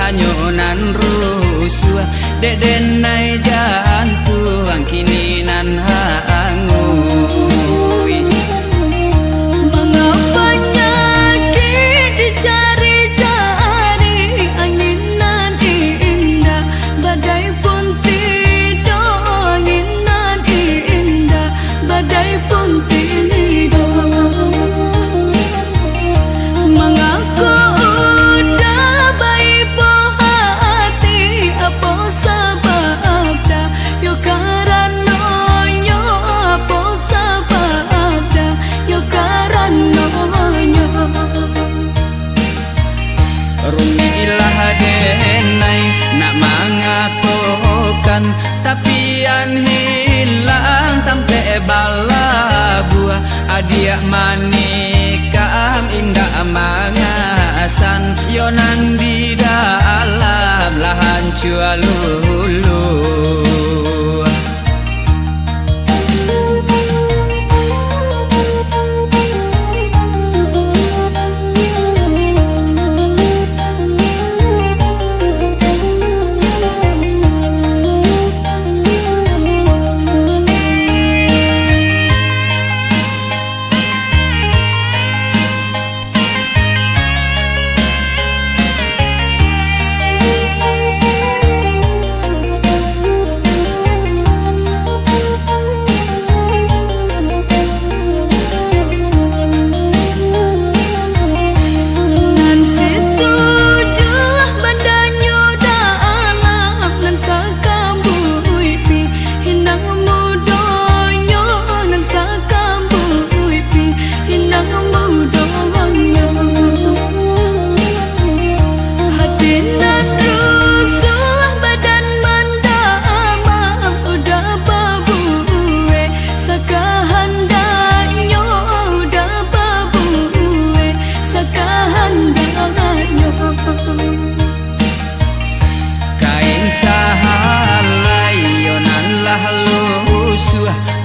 hanyonan rusuh dedenai jantuang kini nan hangui. Mengapa nyakit dicari-cari anginan indah, badai pun tidur anginan indah, badai pun tidur. Mengaku udah baik hati apa sebab dah yo karanonyo apa sebab dah yo karanonyo. Rumilah denai nak mengatokan tapi an hilang tampe bala buah adia manikam indah mangasan yonan di dalam lahan cualulu.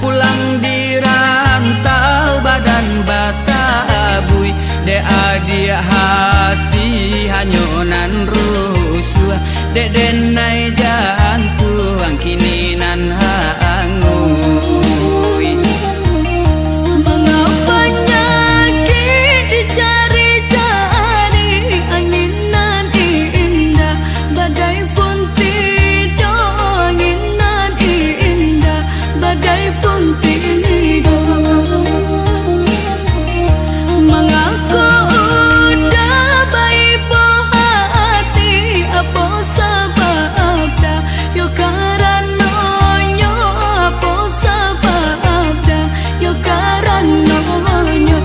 Pulang dirantau badan batabui de adia hati hanyonan rusuh dedenai jantuang kini nan hangui. Mengapa nyakit dicari-cari anginan indah, badai pun tidur anginan indah, badai pun tidur. Mengaku udah baik hati apa sebab dah yo karanonyo apa sebab dah yo karanonyo.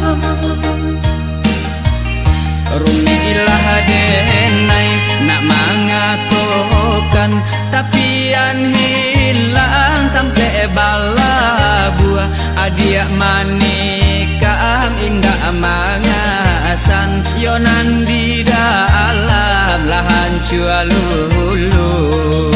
Rumilah denai nak mengatokan tapi an hilang tampe bala buah adia manikam indah mangasan yonan di dalam lahan cualulu.